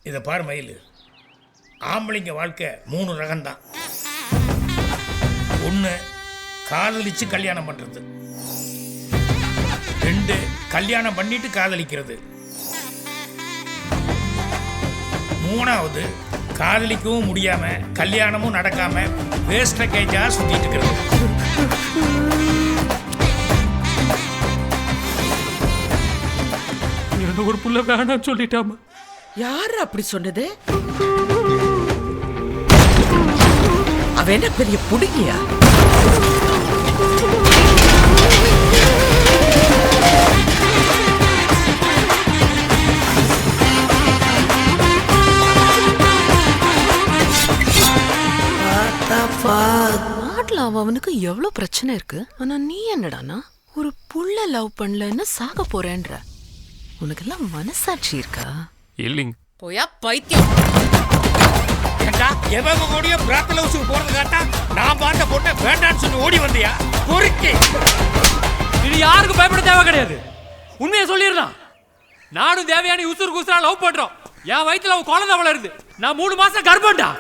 இதை பாரு மயில், ஆம்பளைங்க வாழ்க்கை 3 ரகம்தான். ஒன்று காதலிச்சு கல்யாணம் பண்ணுறது, 2 கல்யாணம் பண்ணிட்டு காதலிக்கிறது, 3வது காதலிக்கவும் முடியாம கல்யாணமும் நடக்காம வேஸ்ட் கேஜா சுத்திட்டு இருக்கிறது. ஒரு புள்ள வேணாம் சொல்லிட்டாமா. யாரு அப்படி சொன்னது? அவ என்ன பெரிய புடுங்கியா? நாட்டுல அவனுக்கு எவ்வளவு பிரச்சனை இருக்கு. ஆனா நீ என்னடானா ஒரு புள்ள லவ் பண்ணலன்னு சாக போறேன்ற. உனக்கெல்லாம் மனசாட்சி இருக்கா? இல்லைங்க. போயா பைத்தியம். எவங்க கூடிய பிரார்த்தனை ஹவுஸுக்கு போறது காட்டா நான் பார்த்த பொண்ணை வேண்டான்னு சொல்லி ஓடி வந்தியா பொறுக்கி? இது யாருக்கும் பயப்பட தேவை கிடையாது. உண்மையை சொல்லிடலாம். நானும் தேவயானி உசுறு குசுரா லவ் பண்றோம். என் வயிற்றுல அவன் குழந்தை வளருது. நான் 3 மாசம் கர்ப்பம்டா.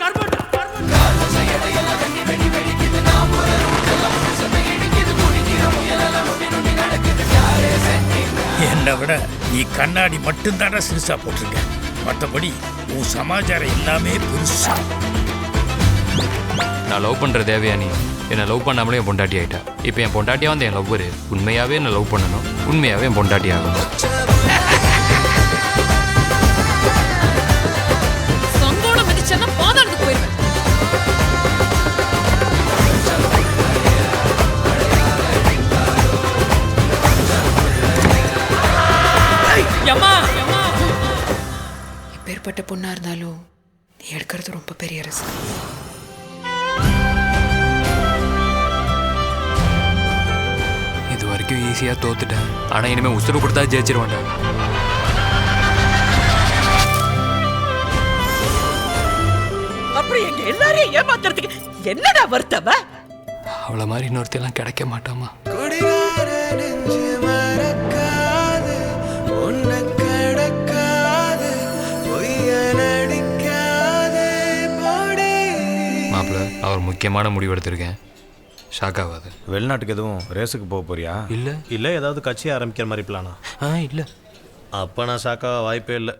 என்னை விட நீ கண்ணாடி மட்டும்தான சிறுசா போட்டிருக்க. மற்றபடி உன் சமாச்சாரம் எல்லாமே பெருசா. நான் லவ் பண்ற தேவயானி என்னை லவ் பண்ணாமலே என் பொண்டாட்டி ஆயிட்டா. இப்போ என் பொண்டாட்டியா வந்து என் லவ்வரு உண்மையாவே என்ன லவ் பண்ணணும். உண்மையாவே என் பொண்டாட்டி ஆகணும். சங்கோட மிதிச்சேன்னா பாதாளத்துக்கு போயிருவேன். எப்பேற்பட்ட பொண்ணா இருந்தாலும் நீ எடுக்கிறது ரொம்ப பெரிய ரிஸ்க். இது வரைக்கும் ஈஸியா தோத்துட்டேன். ஆனா இனிமே உசுறு கொடுத்தா ஜெயிச்சிருவான்டா. அப்படி எங்க எல்லாரையும் ஏமாத்துறதுக்கு என்னடா வருத்தவ? அவளை மாதிரி இன்னொருத்தையெல்லாம் கிடைக்க மாட்டாமா. மாப்பிள்ள, அவர் முக்கியமான முடிவு எடுத்திருக்கேன். ஷாக் ஆகாது. வெளிநாட்டுக்கு எதுவும் ரேஸுக்கு போக போறியா? இல்லை இல்லை ஏதாவது கட்சி ஆரம்பிக்கிற மாதிரி பிளானா? இல்லை. அப்போ நான் ஷாக்காக வாய்ப்பே இல்லை.